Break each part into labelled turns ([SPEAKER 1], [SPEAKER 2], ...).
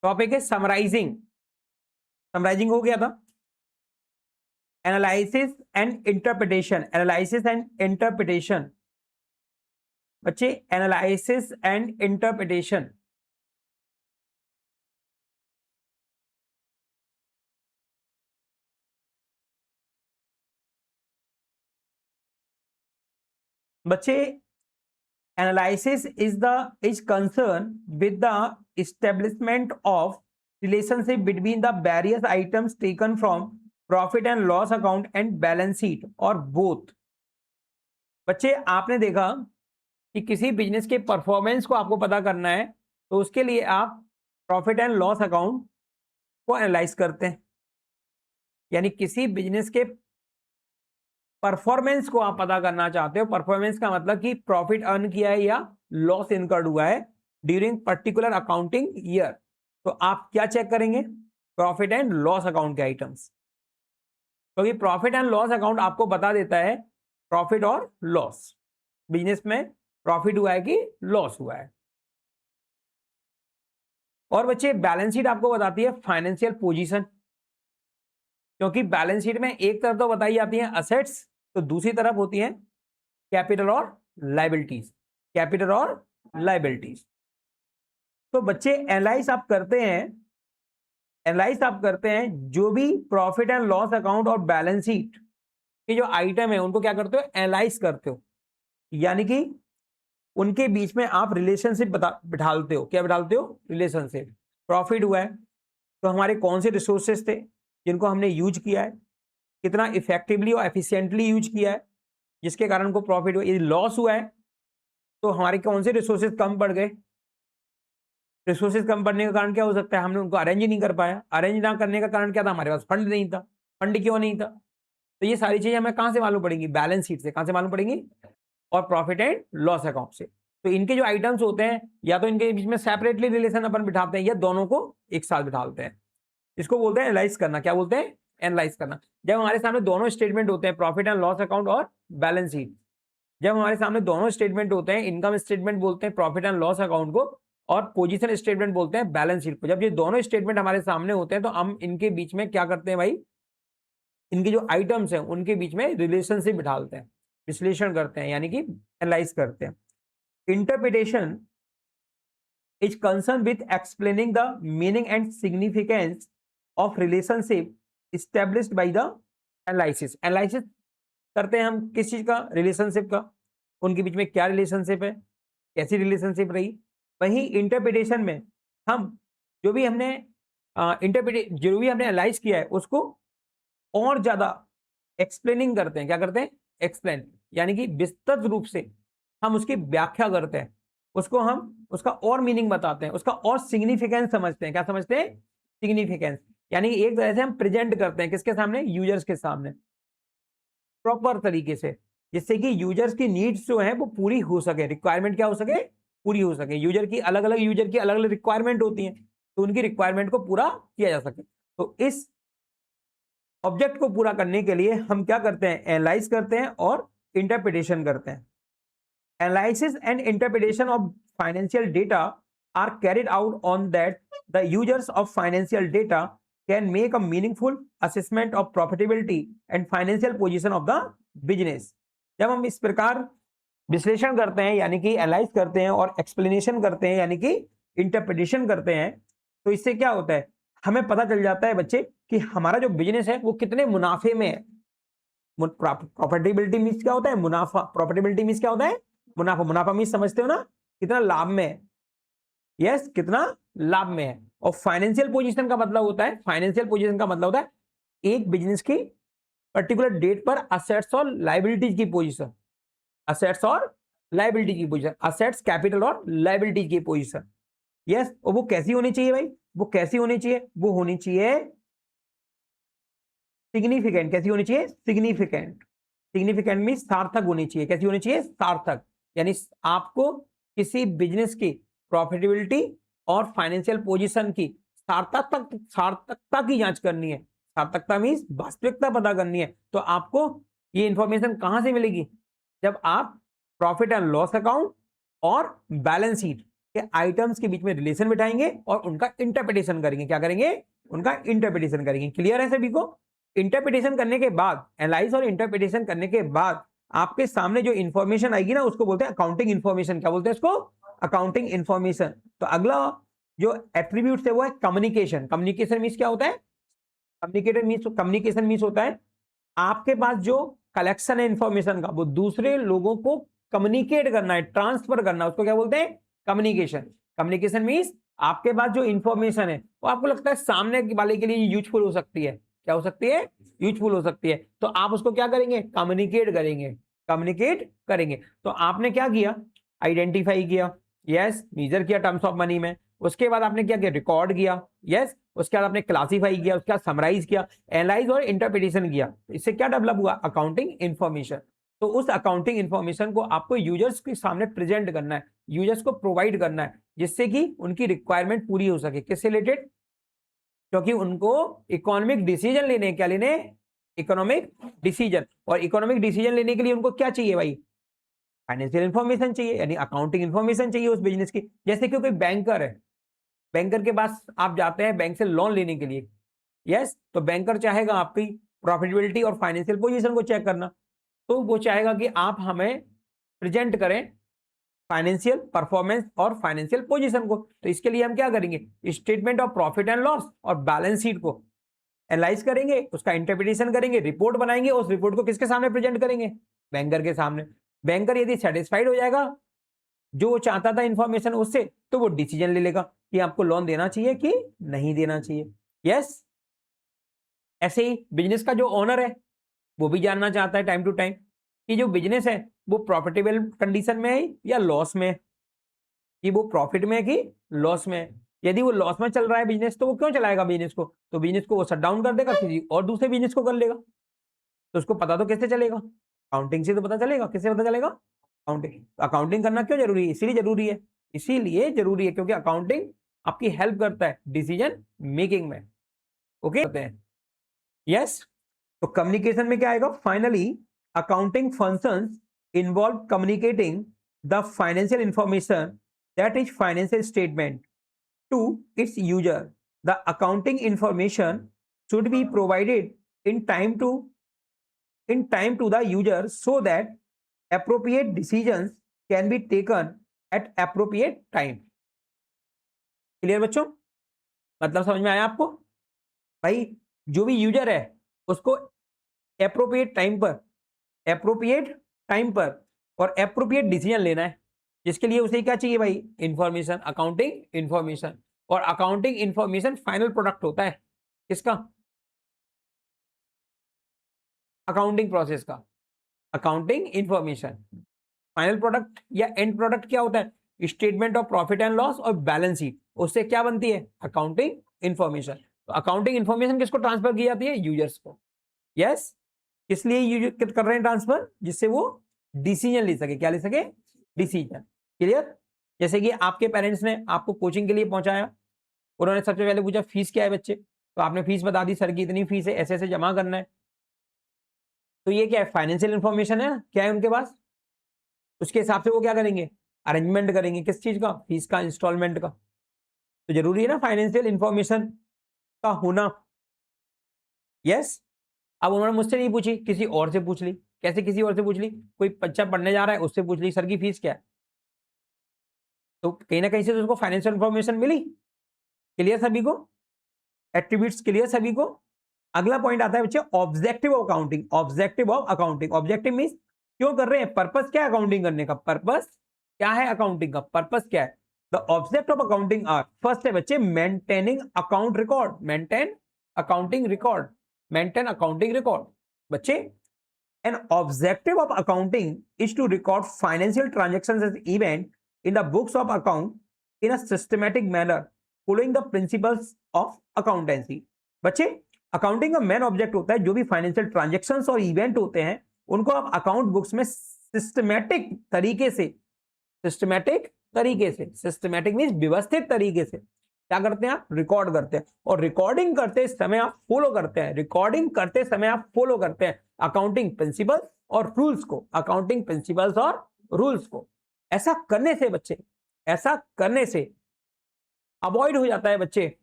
[SPEAKER 1] Topic है summarising. Summarising हो गया था। Analysis and interpretation, analysis and interpretation बच्चे, एनालिसिस एंड इंटरप्रिटेशन। बच्चे, analysis is concern with the establishment of relationship between the various items taken from profit and loss account and balance sheet और both. बच्चे, आपने देखा कि किसी business के performance को आपको पता करना है तो उसके लिए आप प्रॉफिट एंड लॉस अकाउंट को एनालाइज करते हैं। यानी किसी बिजनेस के परफॉर्मेंस को आप पता करना चाहते हो। परफॉर्मेंस का मतलब कि प्रॉफिट अर्न किया है या लॉस इनकर्ड हुआ है ड्यूरिंग पर्टिकुलर अकाउंटिंग ईयर। तो आप क्या चेक करेंगे? प्रॉफिट एंड लॉस अकाउंट के आइटम्स, क्योंकि प्रॉफिट एंड लॉस अकाउंट आपको बता देता है प्रॉफिट और लॉस, बिजनेस में प्रॉफिट हुआ है कि लॉस हुआ है। और बच्चे, बैलेंस शीट आपको बताती है फाइनेंशियल पोजीशन, क्योंकि बैलेंस शीट में एक तरफ तो बताई जाती है असेट्स, तो दूसरी तरफ होती है कैपिटल और लायबिलिटीज। कैपिटल और लायबिलिटीज। तो बच्चे, एनालाइज आप करते हैं, एनालाइज आप करते हैं जो भी प्रॉफिट एंड लॉस अकाउंट और बैलेंस शीट के जो आइटम है उनको क्या करते हो? एनालाइज करते हो। यानी कि उनके बीच में आप रिलेशनशिप बिठालते हो। क्या बिठालते हो? रिलेशनशिप। प्रॉफिट हुआ है तो हमारे कौन से रिसोर्सेस थे जिनको हमने यूज किया है, कितना इफेक्टिवली और एफिशिएंटली यूज किया है जिसके कारण को प्रॉफिट हुआ। यदि लॉस हुआ है तो हमारे कौन से रिसोर्सेज कम पड़ गए। रिसोर्सेज कम पड़ने का कारण क्या हो सकता है? हमने उनको अरेंज ही नहीं कर पाया। अरेंज ना करने का कारण क्या था? हमारे पास फंड नहीं था। फंड क्यों नहीं था? तो ये सारी चीजें हमें कहां से मालूम पड़ेंगी? बैलेंस शीट से। कहां से मालूम पड़ेंगी? और प्रॉफिट एंड लॉस अकाउंट से। तो इनके जो आइटम्स होते हैं या तो इनके बीच में सेपरेटली रिलेशन अपन बिठाते हैं या दोनों को एक साथ बिठाते हैं। इसको बोलते हैं एनालाइज करना। क्या बोलते हैं? एनालाइज करना। जब हमारे सामने दोनों स्टेटमेंट होते हैं, प्रॉफिट एंड लॉस अकाउंट और बैलेंस शीट, जब हमारे सामने दोनों स्टेटमेंट होते हैं, इनकम स्टेटमेंट बोलते हैं प्रॉफिट एंड लॉस अकाउंट को और पोजीशन स्टेटमेंट बोलते हैं बैलेंस शीट को, जब ये दोनों स्टेटमेंट हमारे सामने होते हैं तो हम इनके बीच में क्या करते हैं भाई? इनके जो आइटम्स हैं उनके बीच में रिलेशनशिप बिठाते हैं, विश्लेषण करते हैं, यानी कि एनालाइज करते हैं। Interpretation is concerned with explaining the meaning and significance of relationship established by the analysis। Analysis करते हैं हम किस चीज का? रिलेशनशिप का। उनके बीच में क्या रिलेशनशिप है, कैसी रिलेशनशिप रही। वहीं इंटरप्रिटेशन में हम जो भी हमने जो भी हमने एनालाइज किया है उसको और ज्यादा एक्सप्लेनिंग करते हैं। क्या करते हैं? एक्सप्लेन, यानी कि विस्तृत रूप से हम उसकी व्याख्या करते हैं, उसको हम उसका और मीनिंग बताते हैं, उसका और सिग्निफिकेंस समझते हैं। क्या समझते हैं? सिग्निफिकेंस। यानी एक तरह से हम प्रेजेंट करते हैं किसके सामने? यूजर्स के सामने, प्रॉपर तरीके से, जिससे कि यूजर्स की नीड्स जो है वो पूरी हो सके। रिक्वायरमेंट क्या हो सके? पूरी हो सके। यूजर की अलग अलग रिक्वायरमेंट होती है, तो उनकी रिक्वायरमेंट को पूरा किया जा सके। तो इस ऑब्जेक्ट को पूरा करने के लिए हम क्या करते हैं? एनालाइज करते हैं और इंटरप्रिटेशन करते हैं। Analysis and interpretation of financial data are carried out on that the users of financial data can make a meaningful assessment of profitability and financial position of the business। जब हम इस प्रकार विश्लेषण करते हैं यानी कि एनालाइज करते हैं और एक्सप्लेनेशन करते हैं यानी कि इंटरप्रिटेशन करते हैं, तो इससे क्या होता है? हमें पता चल जाता है बच्चे कि हमारा जो बिजनेस है वो कितने मुनाफे में है। प्रॉफिटेबिलिटी मीन्स क्या होता है? मुनाफा। प्रॉफिटेबिलिटी मीन्स क्या होता है? मुनाफा। मुनाफा मीन्स समझते हो ना? कितना लाभ में है। यस, कितना लाभ में है। और फाइनेंशियल पोजीशन का मतलब होता है, फाइनेंशियल पोजीशन का मतलब होता है एक बिजनेस की पर्टिकुलर डेट पर असेट्स और लायबिलिटीज की पोजीशन। असेट्स और लायबिलिटी की पोजीशन, असेट्स, कैपिटल और लायबिलिटी की पोजीशन। यस, और वो कैसी होनी चाहिए भाई? वो कैसी होनी चाहिए? वो होनी चाहिए सिग्निफिकेंट। कैसी होनी चाहिए? सिग्निफिकेंट। सिग्निफिकेंट मीन सार्थक होनी चाहिए। कैसी होनी चाहिए? सार्थक। यानी आपको किसी बिजनेस की प्रॉफिटेबिलिटी और फाइनेंशियल पोजीशन की सार्थकता की जांच करनी है। सार्थकता मीन वास्तविकता पता करनी है। तो आपको ये इंफॉर्मेशन कहां से मिलेगी? जब आप प्रॉफिट एंड लॉस अकाउंट और बैलेंस शीट कि आइटम्स के बीच में रिलेशन बिठाएंगे और उनका इंटरप्रिटेशन करेंगे। क्या करेंगे? उनका इंटरप्रिटेशन करेंगे। क्लियर है सभी को? इंटरप्रिटेशन करने के बाद, एनालाइज और इंटरप्रिटेशन करने के बाद आपके सामने जो इंफॉर्मेशन आएगी ना, उसको बोलते हैं अकाउंटिंग इंफॉर्मेशन। क्या बोलते हैं इसको? Accounting information. तो अगला जो एट्रीब्यूट है वो है कम्युनिकेशन। कम्युनिकेशन मीन्स क्या होता है? कम्युनिकेशन मीन्स होता है आपके पास जो कलेक्शन है इंफॉर्मेशन का, वो दूसरे लोगों को कम्युनिकेट करना है, ट्रांसफर करना है, उसको क्या बोलते हैं? कम्युनिकेशन। कम्युनिकेशन मीन्स आपके पास जो इंफॉर्मेशन है वो आपको लगता है सामने वाले के लिए यूजफुल हो सकती है। क्या हो सकती है? यूजफुल हो सकती है। तो आप उसको क्या करेंगे? कम्युनिकेट करेंगे। कम्युनिकेट करेंगे। तो आपने क्या किया? आइडेंटिफाई किया, यस, मेजर किया टर्म्स ऑफ मनी में। उसके बाद आपने क्या किया? रिकॉर्ड किया, यस। उसके बाद आपने क्लासीफाई किया, उसके बाद समराइज किया, एनालाइज और इंटरप्रिटेशन किया। इससे क्या डेवलप हुआ? Accounting information. तो उस अकाउंटिंग इंफॉर्मेशन को आपको यूजर्स के सामने प्रेजेंट करना है, यूजर्स को प्रोवाइड करना है, जिससे कि उनकी रिक्वायरमेंट पूरी हो सके। किससे रिलेटेड? क्योंकि उनको इकोनॉमिक डिसीजन लेने, क्या लेने? Economic decision. और इकोनॉमिक डिसीजन लेने के लिए उनको क्या चाहिए भाई? फाइनेंशियल इंफॉर्मेशन चाहिए, यानी अकाउंटिंग इंफॉर्मेशन चाहिए उस बिजनेस की। जैसे कि कोई बैंकर है, बैंकर के पास आप जाते हैं बैंक से लोन लेने के लिए, यस, तो बैंकर चाहेगा आपकी प्रॉफिटेबिलिटी और फाइनेंशियल पोजीशन को चेक करना। तो वो चाहेगा कि आप हमें प्रेजेंट करें फाइनेंशियल परफॉर्मेंस और फाइनेंशियल पोजीशन को। तो इसके लिए हम क्या करेंगे? Statement of profit and loss और बैलेंस शीट को एनालाइज करेंगे, उसका इंटरप्रिटेशन करेंगे, रिपोर्ट बनाएंगे। उस रिपोर्ट को किसके सामने प्रेजेंट करेंगे? बैंकर के सामने। बैंकर यदि सेटिस्फाइड हो जाएगा जो वो चाहता था इंफॉर्मेशन उससे, तो वो डिसीजन ले लेगा कि आपको लोन देना चाहिए कि नहीं देना चाहिए। यस, ऐसे ही बिजनेस का जो ओनर है वो भी जानना चाहता है टाइम टू टाइम कि जो बिजनेस है वो प्रॉफिटेबल कंडीशन में है या लॉस में है, कि वो प्रॉफिट में है कि लॉस में है। यदि वो लॉस में चल रहा है बिजनेस, तो वो क्यों चलाएगा बिजनेस को? तो बिजनेस को वो शट डाउन कर देगा, किसी और दूसरे बिजनेस को कर लेगा। तो उसको पता तो कैसे चलेगा? अकाउंटिंग से तो पता चलेगा। किससे पता चलेगा? अकाउंटिंग। अकाउंटिंग करना क्यों जरूरी है? इसीलिए जरूरी है, इसीलिए जरूरी है क्योंकि अकाउंटिंग आपकी हेल्प करता है डिसीजन मेकिंग में। Okay, yes. तो कम्युनिकेशन में क्या आएगा? Finally accounting functions involve communicating the financial information that is financial statement to its user. The accounting information should be provided in time to the user so that appropriate decisions can be taken at appropriate time. Clear बच्चों? मतलब समझ में आया आपको? भाई जो भी user है उसको एप्रोप्रिएट टाइम पर और एप्रोप्रिएट डिसीजन लेना है, जिसके लिए उसे क्या चाहिए भाई? Information, accounting information. और अकाउंटिंग इंफॉर्मेशन फाइनल प्रोडक्ट होता है किसका? अकाउंटिंग प्रोसेस का। अकाउंटिंग इंफॉर्मेशन फाइनल प्रोडक्ट या एंड प्रोडक्ट क्या होता है? Statement of profit and loss और बैलेंस शीट। उससे क्या बनती है? Accounting information. तो अकाउंटिंग इंफॉर्मेशन किसको ट्रांसफर की जाती है? यूजर्स को। यस, इसलिए यूजर कर रहे हैं ट्रांसफर, जिससे वो डिसीजन ले सके। क्या ले सके? डिसीजन। क्लियर? जैसे कि आपके पेरेंट्स ने आपको कोचिंग के लिए पहुंचाया, उन्होंने सबसे पहले पूछा फीस क्या है बच्चे, तो आपने फीस बता दी, सर की इतनी फीस है, ऐसे ऐसे जमा करना है। तो ये क्या है? फाइनेंशियल इंफॉर्मेशन है, क्या है उनके पास। उसके हिसाब से वो क्या करेंगे? अरेंजमेंट करेंगे। किस चीज का? फीस का, इंस्टॉलमेंट का। तो जरूरी है ना फाइनेंशियल इंफॉर्मेशन का होना। यस। अब उन्होंने मुझसे नहीं पूछी, किसी और से पूछ ली। कैसे किसी और से पूछ ली? कोई बच्चा पढ़ने जा रहा है, उससे पूछ ली सर की फीस क्या है। तो कहीं ना कहीं से तो उसको फाइनेंशियल इंफॉर्मेशन मिली। क्लियर सभी को? एट्रीब्यूट्स क्लियर सभी को? अगला पॉइंट आता है बच्चे objective of accounting. Objective of accounting, objective means क्यों कर रहे हैं? पर्पस क्या है अकाउंटिंग करने का? पर्पस क्या है अकाउंटिंग का? पर्पस क्या है? The object of accounting are, first है बच्चे maintaining account record. Maintain accounting record, maintain accounting record. बच्चे an objective of accounting is to record financial transactions as event in the books of account in a systematic manner following the principles of accountancy. बच्चे accounting का main object होता है जो भी financial transactions और event होते हैं उनको आप अकाउंट बुक्स में सिस्टमैटिक तरीके से, सिस्टमैटिक मींस व्यवस्थित तरीके से क्या करते हैं? आप रिकॉर्ड करते हैं। और रिकॉर्डिंग करते समय आप फॉलो करते हैं, रिकॉर्डिंग करते समय आप फॉलो करते हैं अकाउंटिंग प्रिंसिपल्स और रूल्स को, अकाउंटिंग प्रिंसिपल्स और रूल्स को। ऐसा करने से बच्चे, ऐसा करने से अवॉइड हो जाता है बच्चे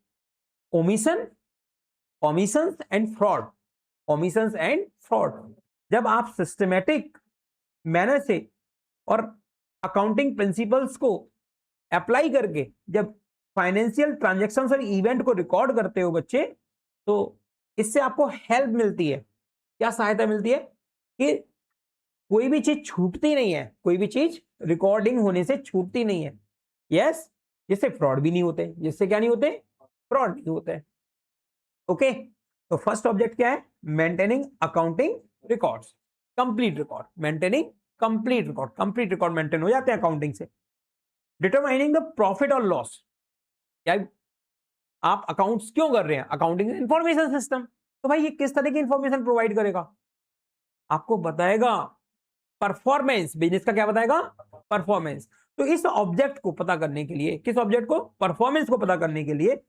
[SPEAKER 1] omission, omissions and fraud, omissions and fraud. जब आप सिस्टमेटिक मैनर से और अकाउंटिंग प्रिंसिपल्स को अप्लाई करके जब फाइनेंशियल ट्रांजैक्शंस और इवेंट को रिकॉर्ड करते हो बच्चे, तो इससे आपको हेल्प मिलती है, क्या सहायता मिलती है कि कोई भी चीज छूटती नहीं है, कोई भी चीज रिकॉर्डिंग होने से छूटती नहीं है। यस, जिससे फ्रॉड भी नहीं होते, जिससे क्या नहीं होते, फ्रॉड नहीं होते। ओके, तो फर्स्ट ऑब्जेक्ट क्या है, maintaining accounting records, complete record, maintaining complete record, complete record maintain हो जाते हैं अकाउंटिंग से। डिटरमाइनिंग द प्रॉफिट और लॉस, क्या आप अकाउंट्स क्यों कर रहे हैं, अकाउंटिंग इंफॉर्मेशन सिस्टम, तो भाई ये किस तरह की इंफॉर्मेशन प्रोवाइड करेगा, आपको बताएगा परफॉर्मेंस, बिजनेस का क्या बताएगा, परफॉर्मेंस। तो इस ऑब्जेक्ट को पता करने के लिए, किस ऑब्जेक्ट को, परफॉर्मेंस को पता करने के लिए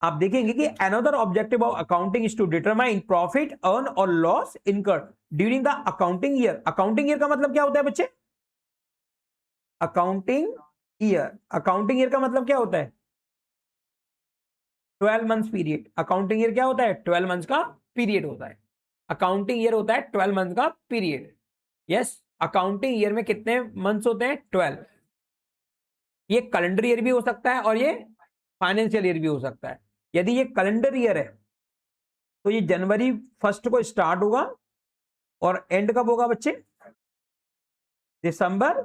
[SPEAKER 1] आप देखेंगे कि another objective of accounting is to determine profit earn or loss incurred during the accounting year. Accounting year का मतलब क्या होता है बच्चे, अकाउंटिंग ईयर, अकाउंटिंग ईयर का मतलब क्या होता है, 12 मंथ्स पीरियड। अकाउंटिंग ईयर क्या होता है, 12 मंथ्स का पीरियड होता है। अकाउंटिंग ईयर होता है 12 मंथ का पीरियड। यस, अकाउंटिंग ईयर में कितने मंथ्स होते हैं, 12। ये कैलेंडर ईयर भी हो सकता है और ये फाइनेंशियल ईयर भी हो सकता है। यदि ये कैलेंडर ईयर है तो ये जनवरी 1 को स्टार्ट होगा और एंड कब होगा बच्चे, दिसंबर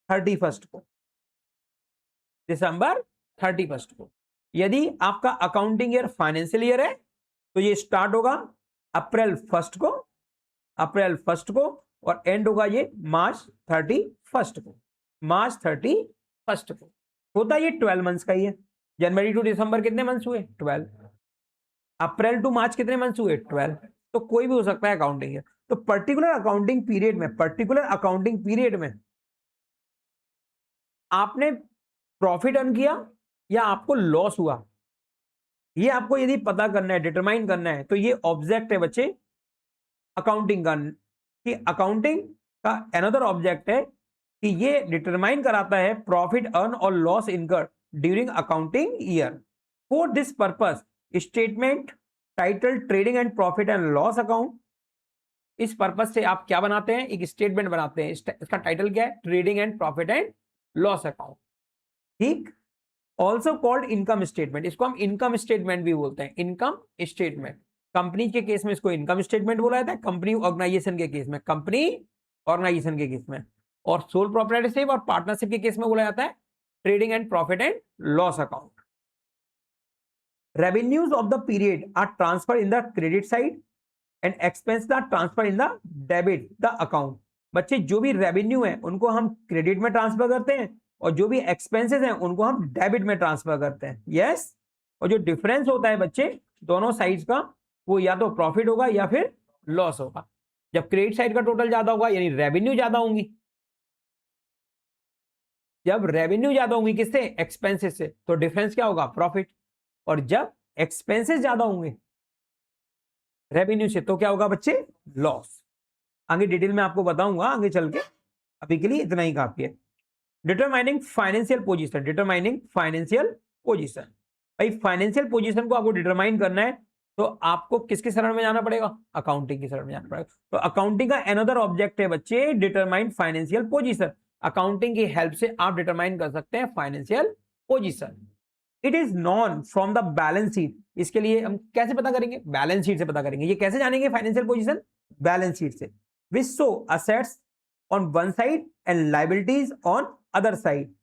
[SPEAKER 1] 31 को, दिसंबर 31 को। यदि आपका अकाउंटिंग ईयर फाइनेंशियल ईयर है तो ये स्टार्ट होगा अप्रैल 1 को, अप्रैल 1 को, और एंड होगा ये मार्च 31 को, मार्च 31 को। होता ये 12 मंथ्स का ही है। जनवरी टू दिसंबर कितने मंथ्स हुए, 12। अप्रैल टू मार्च कितने मंथ्स हुए, 12। तो कोई भी हो सकता है अकाउंटिंग ईयर। तो पर्टिकुलर अकाउंटिंग पीरियड में, पर्टिकुलर अकाउंटिंग पीरियड में आपने प्रॉफिट अर्न किया या आपको लॉस हुआ, ये आपको यदि पता करना है, डिटरमाइन करना है, तो ये ऑब्जेक्ट है बच्चे अकाउंटिंग का, कि अकाउंटिंग का अनदर ऑब्जेक्ट है कि ये डिटरमाइन कराता है profit earn or loss incurred during accounting year. For this purpose statement title trading and profit and loss account, इस पर्पस से आप क्या बनाते हैं, एक स्टेटमेंट बनाते हैं। इसका टाइटल क्या है, trading and profit and loss account, ठीक। ऑल्सो कॉल्ड इनकम स्टेटमेंट, इसको हम इनकम स्टेटमेंट भी बोलते हैं, इनकम स्टेटमेंट। कंपनी के केस में इसको इनकम स्टेटमेंट बोला जाता है, कंपनी ऑर्गेनाइजेशन के केस में, कंपनी ऑर्गेनाइजेशन के केस में, और सोल प्रोप्राइटरशिप और पार्टनरशिप के केस में बोला जाता है trading and profit and loss account. Revenues of the period are transfer in the credit side and expense are transfer in the debit the account. बच्चे जो भी रेवेन्यू है उनको हम क्रेडिट में ट्रांसफर करते हैं और जो भी एक्सपेंसेस हैं उनको हम डेबिट में ट्रांसफर करते हैं। यस, और जो डिफरेंस होता है बच्चे दोनों साइड्स का, वो या तो प्रॉफिट होगा या फिर लॉस होगा। जब क्रेडिट साइड का टोटल ज्यादा होगा यानी रेवेन्यू ज्यादा होंगी, जब रेवेन्यू ज्यादा होंगी किससे, एक्सपेंसेस से, तो डिफरेंस क्या होगा, प्रॉफिट। और जब एक्सपेंसेस ज्यादा होंगे रेवेन्यू से तो क्या होगा बच्चे, लॉस। आगे डिटेल में आपको बताऊंगा आगे चल के, अभी के लिए इतना ही काफी है। Determining financial position, determining financial position, भाई फाइनेंशियल पोजीशन को आपको डिटरमाइन करना है तो आपको किसके शरण में जाना पड़ेगा, अकाउंटिंग की शरण में जाना पड़ेगा। तो अकाउंटिंग का अनदर ऑब्जेक्ट है बच्चे डिटरमाइन फाइनेंशियल पोजीशन। अकाउंटिंग की हेल्प से आप डिटरमाइन कर सकते हैं financial position. It is non from the balance sheet, इसके लिए हम कैसे पता करेंगे, बैलेंस शीट से पता करेंगे। ये कैसे जानेंगे फाइनेंशियल पोजीशन, बैलेंस शीट से। Which show assets on one side and liabilities on other side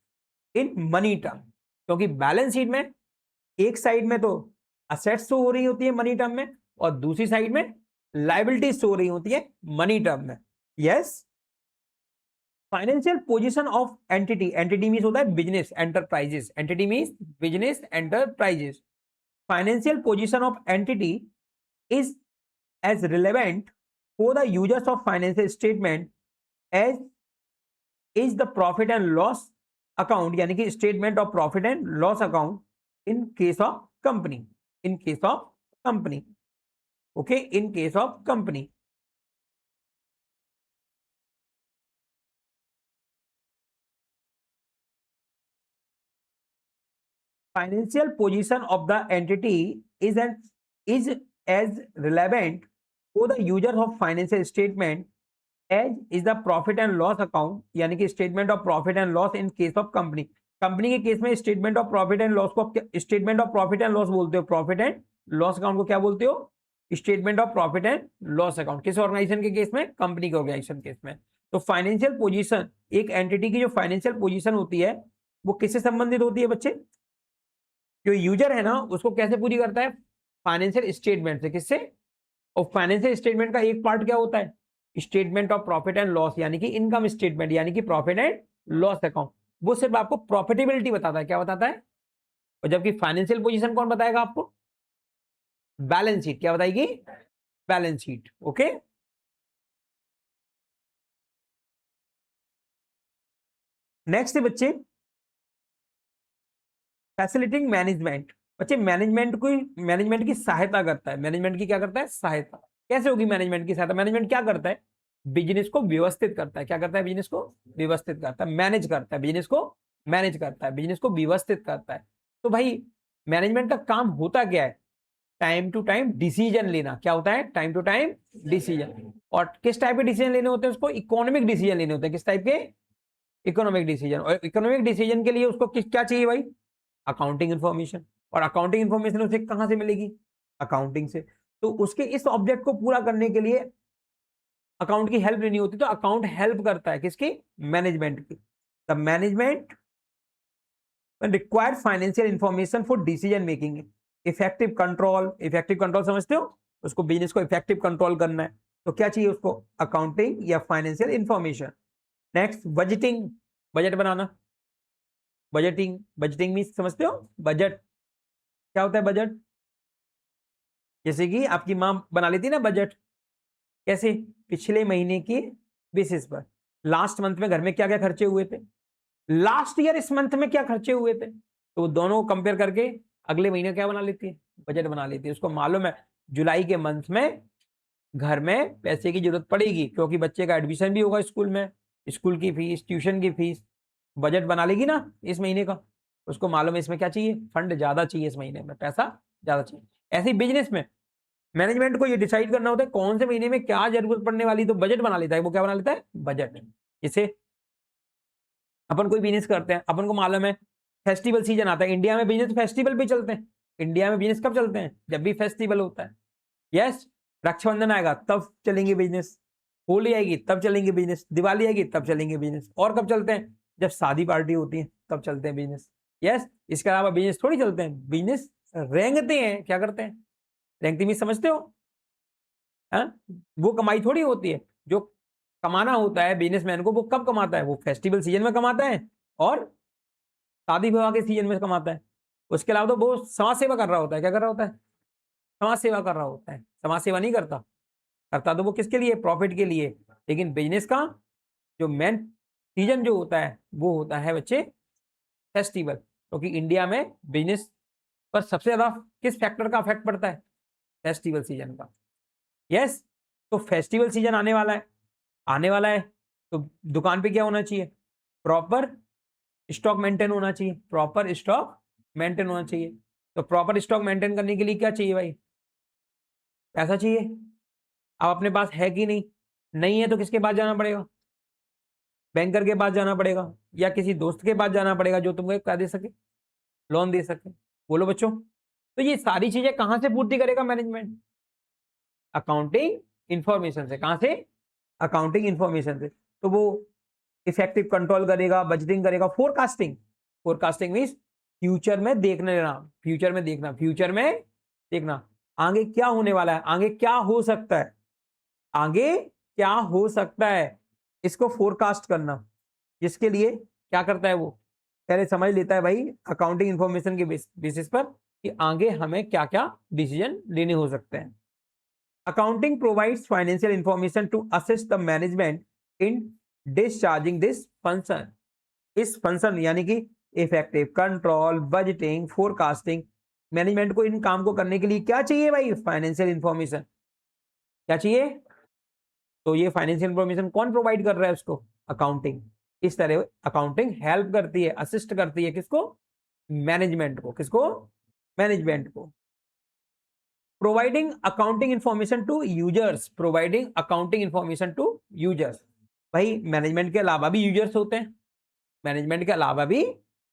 [SPEAKER 1] in money term. क्योंकि बैलेंस शीट में एक साइड में तो असेट्स शो हो रही होती है मनी टर्म में और दूसरी साइड में लाइबिलिटीज शो हो रही होती है मनी टर्म में। Yes, financial position of entity, entity means होता है business enterprises, entity means business enterprises. Financial position of entity is as relevant for the users of financial statement as is the profit and loss account, यानी कि statement of profit and loss account in case of company, in case of company, okay, in case of company। Financial position of the entity is as relevant for the user of financial statement as is the profit and loss account, यानी कि statement of profit and loss in case of company. Company के case में statement of profit and loss को statement of profit and loss बोलते हो, profit and loss account को क्या बोलते हो, statement of profit and loss account. किस ऑर्गेनाइजेशन के केस में, कंपनी के ऑर्गेनाइजेशन केस में। तो फाइनेंशियल पोजीशन, एक एंटिटी की जो फाइनेंशियल पोजीशन होती है वो किससे संबंधित होती है बच्चे, जो यूजर है ना उसको कैसे पूरी करता है, फाइनेंशियल स्टेटमेंट से। किससे, और फाइनेंशियल स्टेटमेंट का एक पार्ट क्या होता है, statement of profit and loss, यानी कि इनकम स्टेटमेंट, यानी कि प्रॉफिट एंड लॉस अकाउंट। वो सिर्फ आपको प्रॉफिटेबिलिटी बताता है, क्या बताता है, और जबकि फाइनेंशियल पोजीशन कौन बताएगा आपको, बैलेंस शीट। क्या बताएगी, बैलेंस शीट। ओके, नेक्स्ट है बच्चे फैसिलिटिंग मैनेजमेंट। बच्चे मैनेजमेंट की सहायता करता है। मैनेजमेंट की क्या करता है, सहायता। कैसे होगी मैनेजमेंट की सहायता, मैनेजमेंट क्या करता है, बिजनेस को व्यवस्थित करता है। क्या करता है, बिजनेस को व्यवस्थित करता है, मैनेज करता है, बिजनेस को मैनेज करता है, बिजनेस को व्यवस्थित करता है। तो भाई मैनेजमेंट का काम होता क्या है, टाइम टू टाइम डिसीजन लेना। क्या होता है, टाइम टू टाइम डिसीजन। और किस टाइप के डिसीजन लेने होते हैं उसको, इकोनॉमिक डिसीजन लेने होते हैं। किस टाइप के, इकोनॉमिक डिसीजन। और इकोनॉमिक डिसीजन के लिए उसको क्या चाहिए भाई, अकाउंटिंग इन्फॉर्मेशन। और अकाउंटिंग इन्फॉर्मेशन उसे कहां से मिलेगी, अकाउंटिंग से। तो उसके इस ऑब्जेक्ट को पूरा करने के लिए अकाउंट की हेल्प लेनी होती है। तो अकाउंट हेल्प करता है किसकी, मैनेजमेंट की। The management required financial information for decision making, effective control. Effective control समझते हो, उसको बिजनेस को इफेक्टिव कंट्रोल करना है, तो क्या चाहिए उसको, अकाउंटिंग या financial information. Next budgeting, budget बनाना। बजटिंग, बजटिंग मीन समझते हो, बजट। क्या होता है बजट, जैसे कि आपकी मां बना लेती है ना बजट, कैसे, पिछले महीने की बेसिस पर, लास्ट मंथ में घर में क्या क्या खर्चे हुए थे, लास्ट ईयर इस मंथ में क्या खर्चे हुए थे, तो वो दोनों कंपेयर करके अगले महीने क्या बना लेती है, बजट बना लेती है। उसको मालूम है जुलाई के मंथ में घर में पैसे की जरूरत पड़ेगी, क्योंकि बच्चे का एडमिशन भी होगा स्कूल में, स्कूल की फीस, ट्यूशन की फीस, बजट बना लेगी ना इस महीने का। उसको मालूम है इसमें क्या चाहिए, फंड ज्यादा चाहिए, इस महीने में पैसा ज्यादा चाहिए। ऐसे ही बिजनेस में मैनेजमेंट को ये डिसाइड करना होता है कौन से महीने में क्या जरूरत पड़ने वाली, तो बजट बना लेता है। वो क्या बना लेता है, बजट। इसे अपन कोई बिजनेस करते हैं, अपन को मालूम है फेस्टिवल सीजन आता है, इंडिया में बिजनेस फेस्टिवल भी चलते हैं। इंडिया में बिजनेस कब चलते हैं, जब भी फेस्टिवल होता है। यस, रक्षाबंधन आएगा तब चलेंगे बिजनेस, होली आएगी तब चलेंगे बिजनेस, दिवाली आएगी तब चलेंगे बिजनेस। और कब चलते हैं, जब शादी पार्टी होती है तब चलते हैं बिजनेस। यस, इसके अलावा बिजनेस थोड़ी चलते हैं, बिजनेस रेंगते हैं। क्या करते हैं, रेंगती मीन्स समझते हो, है? वो कमाई थोड़ी होती है, जो कमाना होता है बिजनेसमैन को, वो कब कमाता है, वो फेस्टिवल सीजन में कमाता है और शादी विवाह के सीजन में कमाता है। उसके अलावा तो वो समाज सेवा कर रहा होता है। क्या कर रहा होता है, समाज सेवा कर रहा होता है, समाज सेवा नहीं करता। करता तो वो किसके लिए, प्रॉफिट के लिए। लेकिन बिजनेस का जो मेन सीजन जो होता है वो होता है बच्चे फेस्टिवल, क्योंकि इंडिया में बिजनेस पर सबसे ज्यादा किस फैक्टर का इफेक्ट पड़ता है, फेस्टिवल सीजन का। यस, तो फेस्टिवल सीजन आने वाला है, आने वाला है, तो दुकान पे क्या होना चाहिए, प्रॉपर स्टॉक मेंटेन होना चाहिए, प्रॉपर स्टॉक मेंटेन होना चाहिए। तो प्रॉपर स्टॉक मेंटेन करने के लिए क्या चाहिए भाई, पैसा चाहिए। अब अपने पास है कि नहीं, नहीं है तो किसके पास जाना पड़ेगा, बैंकर के पास जाना पड़ेगा, या किसी दोस्त के पास जाना पड़ेगा जो तुमको क्या दे सके, लोन दे सके। बोलो बच्चों, तो ये सारी चीजें कहां से पूर्ति करेगा मैनेजमेंट, अकाउंटिंग इंफॉर्मेशन से। कहां से, अकाउंटिंग इंफॉर्मेशन से। तो वो इफेक्टिव कंट्रोल करेगा, बजटिंग करेगा, फोरकास्टिंग। फोरकास्टिंग मीन्स फ्यूचर में देखने लेना, फ्यूचर में देखना, फ्यूचर में देखना आगे क्या होने वाला है, आगे क्या हो सकता है, आगे क्या हो सकता है, इसको फोरकास्ट करना। जिसके लिए क्या करता है वो, पहले समझ लेता है भाई अकाउंटिंग इंफॉर्मेशन के बेसिस पर कि आगे हमें क्या क्या डिसीजन लेने हो सकते हैं। Accounting provides financial information to assist the management in discharging this function. इस फंक्शन यानी कि effective control, budgeting, forecasting, management को इन काम को करने के लिए क्या चाहिए भाई, फाइनेंशियल इंफॉर्मेशन। क्या चाहिए, तो ये फाइनेंशियल इंफॉर्मेशन कौन प्रोवाइड कर रहा है उसको, अकाउंटिंग। इस तरह अकाउंटिंग हेल्प करती है, असिस्ट करती है किसको, मैनेजमेंट को, किसको? मैनेजमेंट को। Providing accounting information to users, providing accounting information to users. भाई मैनेजमेंट के अलावा भी यूजर्स होते हैं, मैनेजमेंट के अलावा भी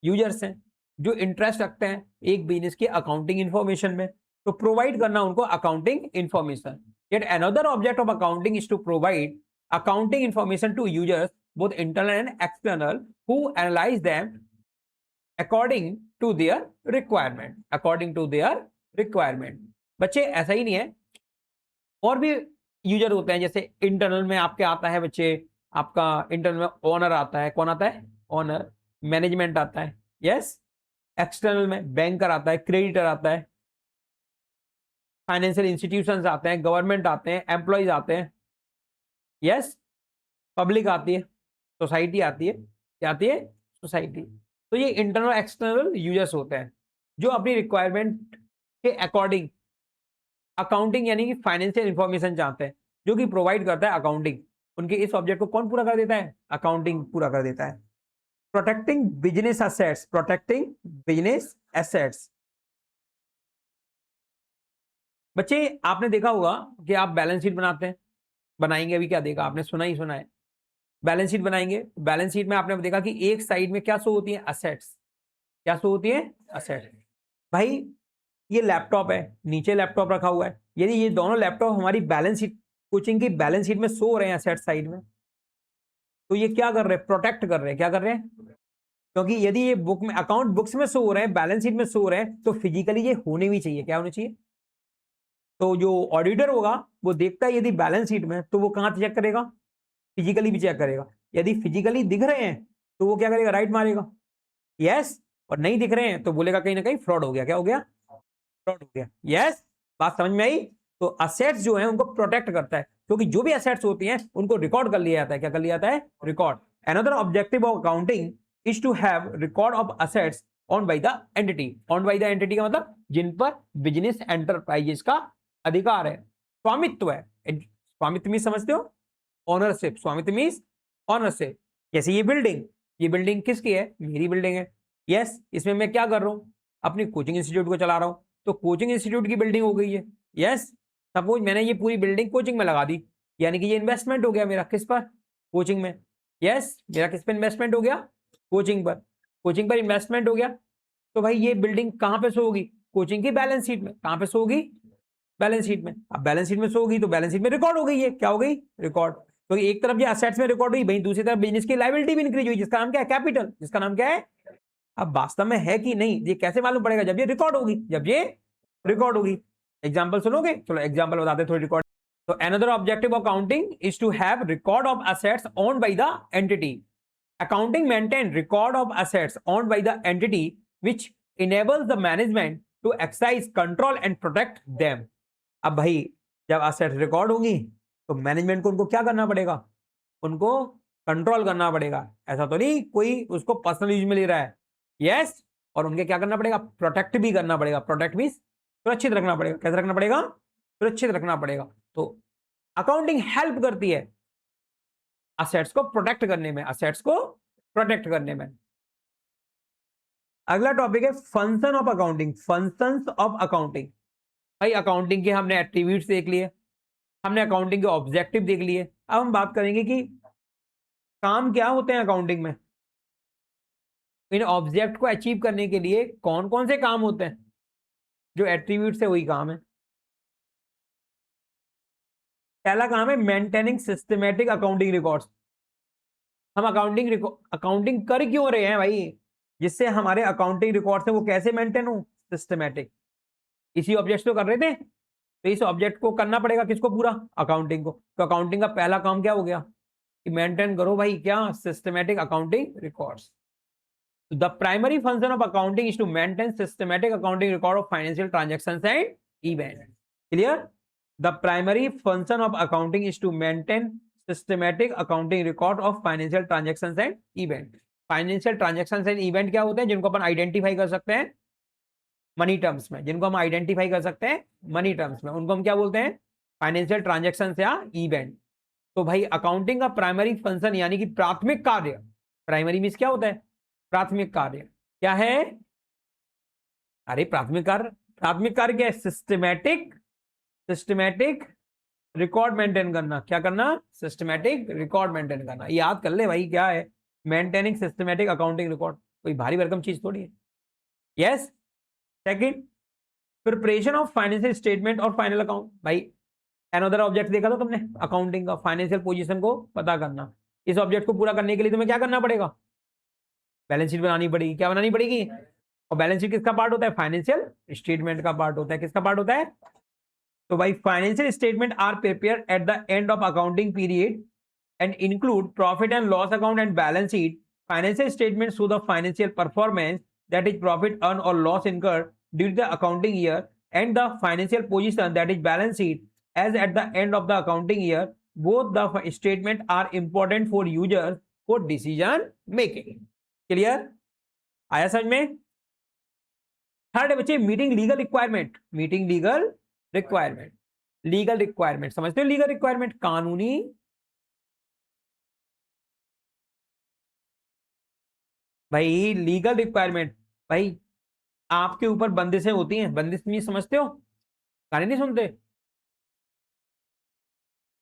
[SPEAKER 1] यूजर्स हैं जो इंटरेस्ट रखते हैं एक बिजनेस की अकाउंटिंग इंफॉर्मेशन में, तो प्रोवाइड करना उनको accounting information. Yet another object of accounting is to provide accounting information to users both internal and external who analyse them according to their requirement, according to their requirement. बच्चे ऐसा ही नहीं है, और भी यूजर होते हैं, जैसे इंटरनल में आपके आता है बच्चे, आपका इंटरनल में ओनर आता है, कौन आता है? ओनर। मैनेजमेंट आता है, यस। एक्सटर्नल में बैंकर आता है, क्रेडिटर आता है, फाइनेंशियल इंस्टीट्यूशंस आते हैं, गवर्नमेंट आते हैं, एम्प्लॉयज आते हैं, यस। पब्लिक आती है, सोसाइटी आती है, क्या आती है? सोसाइटी। तो ये इंटरनल एक्सटर्नल यूजर्स होते हैं जो अपनी रिक्वायरमेंट के अकॉर्डिंग अकाउंटिंग यानी कि फाइनेंशियल इंफॉर्मेशन चाहते हैं, जो कि प्रोवाइड करता है अकाउंटिंग। उनके इस ऑब्जेक्ट को कौन पूरा कर देता है? अकाउंटिंग पूरा कर देता है। Protecting business assets, protecting business assets. बच्चे आपने देखा होगा कि आप बैलेंस शीट बनाते हैं, बनाएंगे, अभी क्या देखा आपने? सुना ही सुना है, बैलेंस शीट बनाएंगे। बैलेंस शीट में आपने देखा कि एक साइड में क्या शो होती है? असेट्स। क्या शो होती है? असेट्स। भाई ये लैपटॉप है, नीचे लैपटॉप रखा हुआ है, यदि ये दोनों लैपटॉप हमारी बैलेंस शीट, कोचिंग की बैलेंस शीट में शो हो रहे हैं असेट साइड में, तो ये क्या कर रहे हैं? प्रोटेक्ट कर रहे हैं। क्या कर रहे हैं? क्योंकि यदि ये बुक में, अकाउंट बुक्स में शो हो रहे हैं, बैलेंस शीट में शो हो रहे हैं, तो फिजिकली ये होने भी चाहिए। क्या होने चाहिए? तो जो ऑडिटर होगा वो देखता है यदि बैलेंस शीट में, तो वो कहां चेक करेगा? फिजिकली भी चेक करेगा। यदि फिजिकली दिख रहे हैं तो वो क्या करेगा? राइट मारेगा, यस। और नहीं दिख रहे हैं तो बोलेगा कहीं ना कहीं फ्रॉड हो गया। क्या हो गया? फ्रॉड हो गया, यस। बात समझ में आई? तो असेट्स जो है उनको प्रोटेक्ट करता है, क्योंकि जो भी असेट्स होती हैं उनको रिकॉर्ड कर लिया जाता है। क्या कर लिया जाता है? Record. Another objective of accounting is to have record of assets owned by the entity. Owned by the entity का मतलब जिन पर बिजनेस एंटरप्राइजेस का अधिकार है, स्वामित्व है। स्वामित्व मीन समझते हो? ओनरशिप। स्वामित्व मीन ओनरशिप। जैसे ये बिल्डिंग किसकी है? मेरी बिल्डिंग है, यस। इसमें मैं क्या कर रहा हूं? अपनी कोचिंग इंस्टीट्यूट को चला रहा हूं, तो कोचिंग इंस्टीट्यूट की बिल्डिंग हो गई है, यस। सपोज मैंने ये पूरी बिल्डिंग कोचिंग में लगा दी, यानी कि ये इन्वेस्टमेंट हो गया मेरा, किस पर? कोचिंग में, यस। मेरा किस पर इन्वेस्टमेंट हो गया? कोचिंग पर। कोचिंग पर इन्वेस्टमेंट हो गया, तो भाई ये बिल्डिंग कहां पे शो होगी? कोचिंग की बैलेंस शीट में। कहां पे शो होगी? बैलेंस शीट में। अब बैलेंस शीट में शो होगी तो बैलेंस शीट में रिकॉर्ड हो गई है। क्या हो गई? रिकॉर्ड। तो एक तरफ ये असेट्स में रिकॉर्ड हुई, वहीं दूसरी तरफ बिजनेस की लायबिलिटी भी इंक्रीज हुई, जिसका नाम क्या है? कैपिटल। जिसका नाम क्या है? अब वास्तव में है कि नहीं ये कैसे मालूम पड़ेगा? जब ये रिकॉर्ड होगी, जब ये रिकॉर्ड होगी। एग्जांपल सुनोगे? चलो एग्जांपल बताते थोड़ी रिकॉर्ड। तो another objective of accounting is to have record of assets owned by the entity. Accounting maintain record of assets owned by the entity which enables the management to exercise control and protect them। अब भाई जब asset record होंगी तो management को उनको क्या करना पड़ेगा? उनको कंट्रोल करना पड़ेगा। ऐसा तो नहीं कोई उसको पर्सनल यूज में ले रहा है, यस। और उनके क्या करना पड़ेगा? प्रोटेक्ट भी करना पड़ेगा। प्रोटेक्ट मींस सुरक्षित रखना पड़ेगा। कैसे रखना पड़ेगा? सुरक्षित रखना पड़ेगा। तो अकाउंटिंग हेल्प करती है असेट्स को प्रोटेक्ट करने में, असेट्स को प्रोटेक्ट करने में। अगला टॉपिक है function of accounting. Functions of accounting. भाई अकाउंटिंग के हमने एट्रीब्यूट्स देख लिए, हमने अकाउंटिंग के ऑब्जेक्टिव देख लिए। अब हम बात करेंगे कि काम क्या होते हैं अकाउंटिंग में, इन ऑब्जेक्ट को अचीव करने के लिए कौन कौन से काम होते हैं। जो एट्रीब्यूट्स है वही काम है। पहला काम है मेंटेनिंग सिस्टमैटिक अकाउंटिंग रिकॉर्ड्स। हम अकाउंटिंग कर क्यों रहे हैं भाई? जिससे हमारे अकाउंटिंग रिकॉर्ड्स है वो कैसे मेंटेन हो? सिस्टमैटिक। इसी ऑब्जेक्ट को कर रहे थे, तो इस ऑब्जेक्ट को करना पड़ेगा किसको? पूरा अकाउंटिंग को। तो अकाउंटिंग का पहला काम क्या हो गया कि मेंटेन करो भाई क्या? Systematic accounting records. The primary function of accounting is to maintain systematic accounting record of financial transactions and event. Clear? The primary function of accounting is to maintain systematic accounting record of financial transactions and event. Financial transactions and event क्या होते हैं? जिनको अपन identify कर सकते हैं money terms में, जिनको हम आइडेंटिफाई कर सकते हैं मनी टर्म्स में, उनको हम क्या बोलते हैं? फाइनेंशियल ट्रांजैक्शंस या इवेंट। तो भाई अकाउंटिंग का प्राइमरी फंक्शन यानी कि प्राथमिक कार्य, प्राइमरी मींस क्या होता है? प्राथमिक कार्य क्या है? अरे प्राथमिक कार्य क्या है? सिस्टमैटिक रिकॉर्ड मेंटेन करना। क्या करना? सिस्टमैटिक रिकॉर्ड मेंटेन करना। याद कर ले भाई, क्या है? Maintaining systematic accounting record. कोई भारी भरकम चीज थोड़ी है। Yes. Second, preparation of financial statement और फाइनल अकाउंट। भाई अनदर ऑब्जेक्ट देखा था तुमने अकाउंटिंग का, फाइनेंशियल पोजीशन को पता करना। इस ऑब्जेक्ट को पूरा करने के लिए तुम्हें क्या करना पड़ेगा? बैलेंस शीट बनानी पड़ेगी। क्या बनानी पड़ेगी? और बैलेंस शीट किसका पार्ट होता है? फाइनेंशियल स्टेटमेंट का पार्ट होता है। किसका पार्ट होता है? तो भाई financial statement are prepare at the end of accounting period and include profit and loss account and balance sheet. Financial statement show the financial performance, that is profit earn or loss incurred during the accounting year, and the financial position, that is balance sheet, as at the end of the accounting year. Both the statement are important for users for decision making. Clear? आया समझ में? Third है बच्चे meeting legal requirement. Meeting legal requirement, legal requirement समझते हो? Legal requirement कानूनी भाई, legal requirement. भाई आपके ऊपर बंदिशें होती हैं। बंदिश मीन्स समझते हो? गाने नहीं सुनते?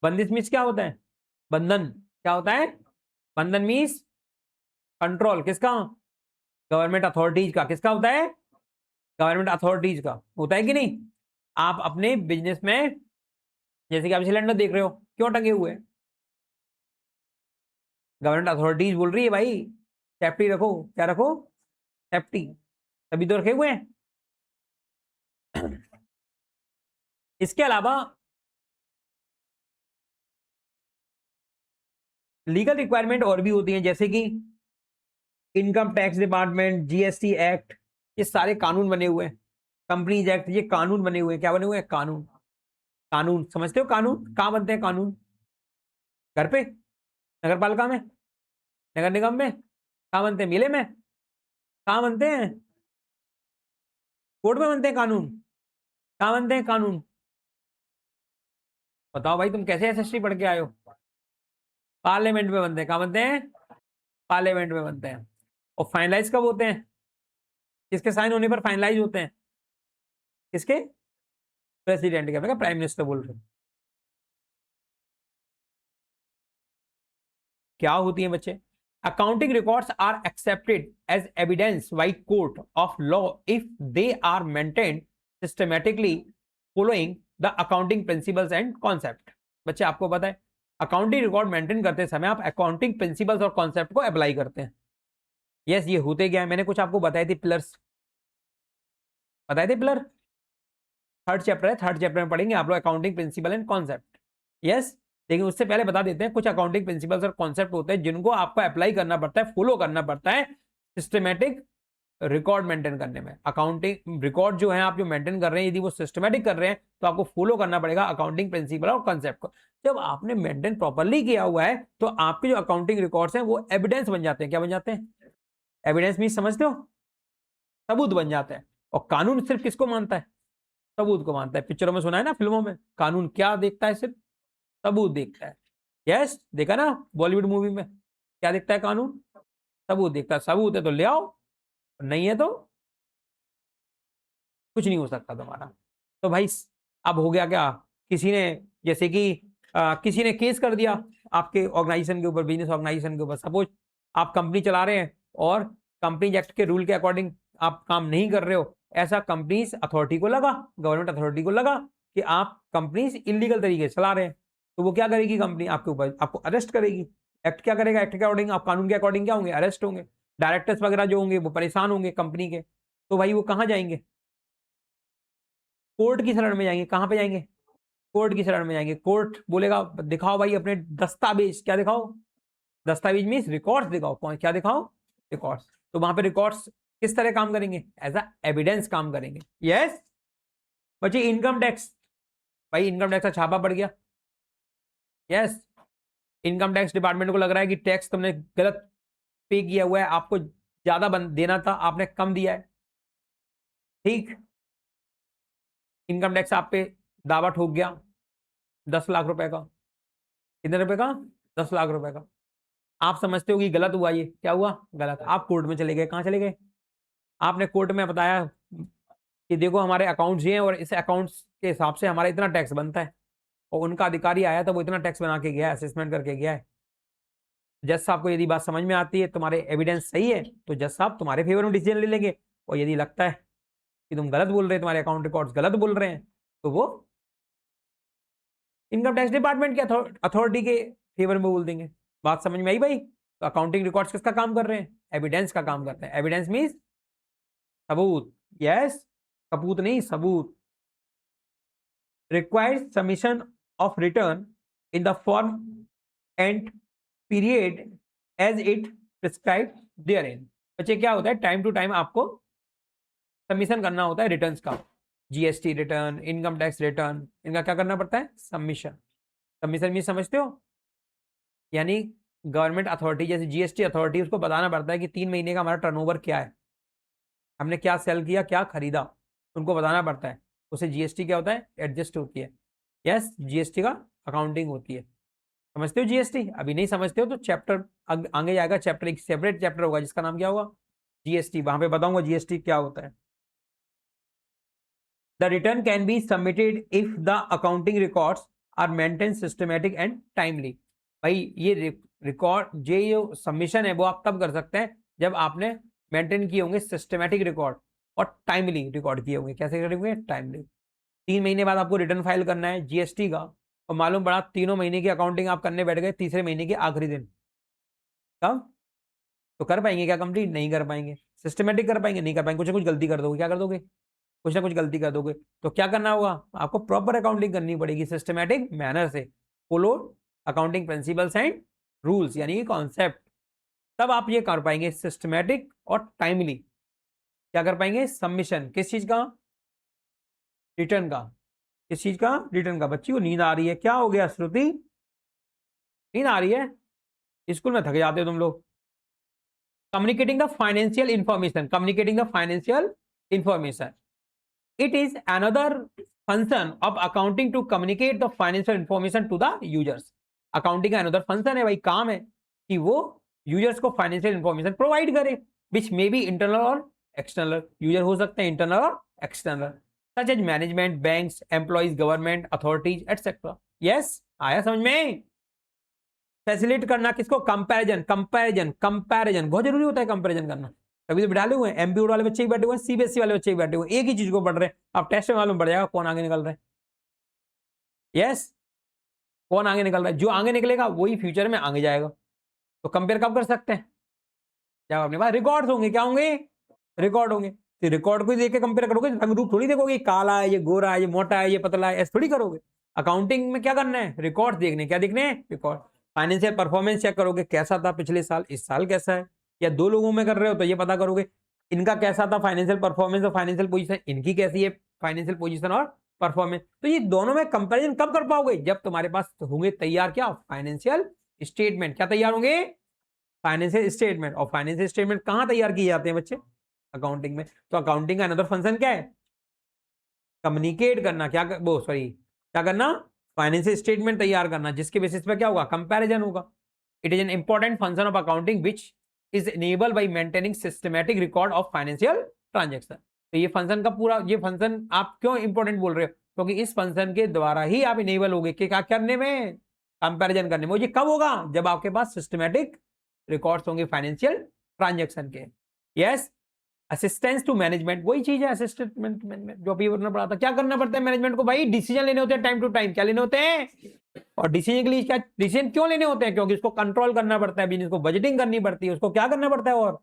[SPEAKER 1] बंदिश मीन्स क्या होता है? बंधन। क्या होता है? बंधन मीन्स कंट्रोल। किसका? गवर्नमेंट अथॉरिटीज का। किसका होता है? गवर्नमेंट अथॉरिटीज का होता है कि नहीं? आप अपने बिजनेस में, जैसे कि आप सिलेंडर देख रहे हो, क्यों टंगे हुए हैं? गवर्नमेंट अथॉरिटीज बोल रही है भाई सेफ्टी रखो। क्या रखो? सेफ्टी। तभी तो रखे हुए हैं। इसके अलावा लीगल रिक्वायरमेंट और भी होती हैं, जैसे कि income tax department, GST act, ये सारे कानून बने हुए हैं। कंपनीज एक्ट, ये कानून बने हुए हैं। क्या बने हुए हैं? कानून। कानून समझते हो? कानून कहां बनते हैं? कानून घर पे, नगर पालिका में, नगर निगम में। कहां बनते हैं? मेले में। कहां बनते हैं? कोर्ट में बनते हैं कानून। कहां बनते हैं कानून? बताओ भाई, तुम कैसे एसएसटी पढ़ के आए हो? पार्लियामेंट में बनते हैं। कहां बनते हैं? पार्लियामेंट में बनते हैं। और फाइनलाइज कब होते हैं? किसके साइन होने पर फाइनलाइज होते हैं? किसके? प्रेसिडेंट के। मैं प्राइम मिनिस्टर बोल रहे हो। क्या होती है बच्चे? Accounting records are accepted as evidence by court of law if they are maintained systematically following the accounting principles and concept. बच्चे आपको पता है अकाउंटिंग रिकॉर्ड मेंटेन करते समय आप अकाउंटिंग प्रिंसिपल्स और कॉन्सेप्ट को अप्लाई करते हैं। यस, ये होते क्या है? मैंने कुछ आपको बताए थे पिलर्स, बताए थे पिलर। थर्ड चैप्टर है, थर्ड चैप्टर में पढ़ेंगे आप लोग accounting principle and concept. Yes, लेकिन उससे पहले बता देते हैं कुछ अकाउंटिंग प्रिंसिपल्स और कॉन्सेप्ट होते हैं जिनको आपको अप्लाई करना पड़ता है, फॉलो करना पड़ता है सिस्टमेटिक रिकॉर्ड मेंटेन करने में। अकाउंटिंग रिकॉर्ड जो है आप जो मेंटेन कर रहे हैं, यदि वो सिस्टमेटिक कर रहे हैं तो आपको फॉलो करना पड़ेगा अकाउंटिंग प्रिंसिपल और कॉन्सेप्ट को। जब आपने मेंटेन प्रॉपरली किया हुआ है तो आपके जो अकाउंटिंग रिकॉर्ड्स हैं वो एविडेंस बन जाते हैं। क्या बन जाते हैं? एविडेंस मीन समझते हो? सबूत बन जाता है। और कानून सिर्फ किसको मानता है? सबूत को मानता है। पिक्चरों में सुना है ना, फिल्मों में, कानून क्या देखता है? सिर्फ सबूत देखता है। यस, देखा ना बॉलीवुड मूवी में, क्या देखता है कानून? सबूत देखता है। सबूत है तो ले आओ, नहीं है तो कुछ नहीं हो सकता तुम्हारा। तो भाई अब हो गया क्या? किसी ने, जैसे कि किसी ने केस कर दिया आपके ऑर्गेनाइजेशन के ऊपर, बिजनेस ऑर्गेनाइजेशन के ऊपर। सपोज आप कंपनी चला रहे हैं और कंपनी एक्ट के रूल के अकॉर्डिंग आप काम नहीं कर रहे हो, ऐसा कंपनीज अथॉरिटी को लगा, गवर्नमेंट अथॉरिटी को लगा कि आप कंपनीज इलीगल तरीके से चला रहे हैं, तो वो क्या करेगी? कंपनी आपके ऊपर आपको अरेस्ट करेगी। एक्ट क्या करेगा? एक्ट के अकॉर्डिंग आप कानून के अकॉर्डिंग क्या होंगे? अरेस्ट होंगे। डायरेक्टर्स वगैरह जो होंगे वो परेशान होंगे कंपनी के। तो भाई वो कहाँ जाएंगे? कोर्ट की शरण में जाएंगे। कहां पे जाएंगे? कोर्ट की शरण में जाएंगे। कोर्ट बोलेगा दिखाओ भाई अपने दस्तावेज। क्या दिखाओ? दस्तावेज मीन्स रिकॉर्ड्स दिखाओ। कौन क्या दिखाओ? रिकॉर्ड्स। तो वहां पे रिकॉर्ड्स किस तरह काम करेंगे? एज अ एविडेंस काम करेंगे। यस बच्चे, इनकम टैक्स। भाई इनकम टैक्स का छापा पड़ गया। यस, इनकम टैक्स डिपार्टमेंट को लग रहा है कि टैक्स तुमने गलत पे किया हुआ है, आपको ज्यादा देना था, आपने कम दिया है। ठीक, इनकम टैक्स आप पे दावा ठोक गया 10 लाख रुपए का। कितने रुपए का? 10 लाख रुपए का। आप समझते हो कि गलत हुआ, ये क्या हुआ? गलत। आप कोर्ट में चले गए। कहां चले गए? आपने कोर्ट में बताया कि देखो हमारे अकाउंट्स ये हैं और इस अकाउंट्स के हिसाब से हमारा इतना टैक्स बनता है, और उनका अधिकारी आया तो वो इतना टैक्स बना के गया है, असेसमेंट करके गया है। जज साहब को यदि बात समझ में आती है, तुम्हारे एविडेंस सही है, तो जज साहब तुम्हारे फेवर में डिसीजन ले लेंगे। और यदि लगता है कि तुम गलत बोल रहे हैं, तुम्हारे अकाउंट रिकॉर्ड्स गलत बोल रहे हैं, तो वो इनकम टैक्स डिपार्टमेंट के अथॉरिटी के फेवर में बोल देंगे। बात समझ में आई भाई? तो अकाउंटिंग रिकॉर्ड्स किसका काम कर रहे हैं? एविडेंस का काम करते हैं। एविडेंस मींस सबूत। यस, कपूत नहीं, सबूत। Required submission of return in the form and period as it prescribe therein. बच्चे क्या होता है, टाइम टू टाइम आपको सबमिशन करना होता है रिटर्न्स का। GST return, income tax return, इनका क्या करना पड़ता है? सबमिशन। सबमिशन मीन समझते हो? यानी गवर्नमेंट अथॉरिटी जैसे जीएसटी अथॉरिटी, उसको बताना पड़ता है कि 3 महीने का हमारा टर्नओवर क्या है, हमने क्या सेल किया, क्या खरीदा, उनको बताना पड़ता है। उसे जीएसटी क्या होता है? एडजस्ट होती है। यस, जीएसटी का अकाउंटिंग होती है। समझते हो जीएसटी? अभी नहीं समझते हो तो चैप्टर आगे जाएगा, चैप्टर एक सेपरेट चैप्टर होगा जिसका नाम क्या होगा? जीएसटी। वहां पे बताऊंगा जीएसटी क्या होता है। The return can be submitted if the accounting records are maintain systematic and timely. भाई ये रिकॉर्ड ये सबमिशन है वो आप तब कर सकते हैं जब आपने मेंटेन किए होंगे सिस्टमैटिक रिकॉर्ड और टाइमली रिकॉर्ड किए होंगे। कैसे करेंगे? टाइमली। 3 महीने बाद आपको रिटर्न फाइल करना है जीएसटी का, और मालूम पड़ा 3 महीने की अकाउंटिंग आप करने बैठ गए तीसरे महीने के आखिरी दिन, तब तो कर पाएंगे क्या कंप्लीट? नहीं कर पाएंगे। सिस्टमेटिक कर पाएंगे? नहीं कर पाएंगे। कुछ ना कुछ गलती कर दोगे। क्या कर दोगे? कुछ ना कुछ गलती कर दोगे। तो क्या करना होगा? आपको प्रॉपर अकाउंटिंग करनी पड़ेगी सिस्टमेटिक मैनर से, follow accounting principles and rules यानी कॉन्सेप्ट, तब आप ये कर पाएंगे सिस्टमेटिक और टाइमली। क्या कर पाएंगे? सबमिशन। किस चीज का? रिटर्न का। किस चीज का? रिटर्न का। बच्ची को नींद आ रही है, क्या हो गया श्रुति? नींद आ रही है? स्कूल में थक जाते हो तुम लोग। Communicating the financial information. Communicating the financial information, it is another function of accounting to communicate the financial information to the users। Accounting का another function है भाई, काम है कि वो यूजर्स को फाइनेंशियल इंफॉर्मेशन प्रोवाइड करे, विच मे बी इंटरनल और एक्सटर्नल। यूजर हो सकते हैं इंटरनल और external, such as management, banks, employees, government authorities etcetera. Yes, आया समझ में? फैसिलिटेट करना किसको? कंपैरिजन। कंपैरिजन, कंपैरिजन बहुत जरूरी होता है कंपैरिजन करना। अभी तो बिठा हुए हैं एमपी बोर्ड वाले बच्चे ही बैठे हुए हैं, सीबीएसई वाले बच्चे ही बैठे हुए हैं, एक ही चीज को पढ़ रहे हैं। अब टेस्ट में मालूम पड़ जाएगा कौन आगे निकल रहा है। यस, कौन आगे निकल रहा है। जो आगे निकलेगा वही फ्यूचर में आगे जाएगा। तो कंपेयर कब कर सकते हैं? जब अपने पास रिकॉर्ड होंगे। क्या होंगे? रिकॉर्ड होंगे। तो रिकॉर्ड को देख के कंपेयर करोगे, रंग रूप थोड़ी देखोगे, काला है, ये गोरा है, ये मोटा है, ये पतला है, ऐसे थोड़ी करोगे। अकाउंटिंग में क्या करना है? रिकॉर्ड देखने। क्या देखने हैं? रिकॉर्ड। फाइनेंशियल परफॉर्मेंस चेक करोगे, कैसा था पिछले साल, इस साल कैसा है, या 2 लोगों में कर रहे हो तो ये पता करोगे इनका कैसा था फाइनेंशियल परफॉर्मेंस और फाइनेंशियल पोजीशन, इनकी कैसी है फाइनेंशियल पोजीशन और परफॉर्मेंस। तो ये दोनों में कंपैरिजन कब कर पाओगे? जब तुम्हारे पास होंगे तैयार क्या? Financial statement. क्या तैयार होंगे? Financial statement. और फाइनेंशियल स्टेटमेंट कहां तैयार किए जाते हैं बच्चे? अकाउंटिंग में। तो अकाउंटिंग का अनदर फंक्शन क्या है? कम्युनिकेट करना। क्या वो सॉरी क्या करना? फाइनेंशियल स्टेटमेंट तैयार करना, जिसके बेसिस पे क्या होगा? कंपैरिजन होगा। It is an important function of accounting which is enable bye maintaining systematic record of financial transaction. तो ये फंक्शन का पूरा, ये फंक्शन आप क्यों इंपॉर्टेंट बोल रहे हो? क्योंकि इस फंक्शन के द्वारा ही आप इनेबल होगे कि क्या करने में? कंपैरिजन करने में। ये कब होगा? जब आपके पास सिस्टमैटिक रिकॉर्ड्स होंगे फाइनेंशियल ट्रांजैक्शन के। यस, असिस्टेंस टू मैनेजमेंट, वही चीज है असिस्टेंट जो अभी करना पड़ा था। क्या करना पड़ता है मैनेजमेंट को? भाई डिसीजन लेने होते हैं टाइम टू टाइम। क्या लेने होते हैं? और डिसीजन के लिए क्या डिसीजन क्यों लेने होते हैं? क्योंकि उसको कंट्रोल करना पड़ता है, बिजनेस को बजटिंग करनी पड़ती है, उसको क्या करना पड़ता है, और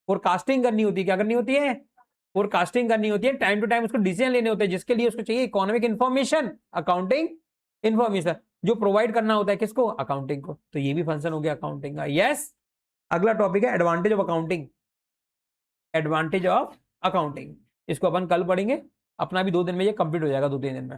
[SPEAKER 1] फोरकास्टिंग करनी होती है। क्या करनी होती है? फोरकास्टिंग करनी होती है। टाइम टू टाइम उसको डिसीजन लेने होते हैं, जिसके लिए उसको चाहिए इकोनॉमिक इंफॉर्मेशन, अकाउंटिंग इंफॉर्मेशन, जो प्रोवाइड करना होता है किसको? अकाउंटिंग को। तो ये भी फंक्शन हो गया अकाउंटिंग का। यस, अगला टॉपिक है advantage of accounting. Advantage of accounting, इसको अपन कल पढ़ेंगे। अपना भी 2 दिन में ये कंप्लीट हो जाएगा, 2-3 दिन में।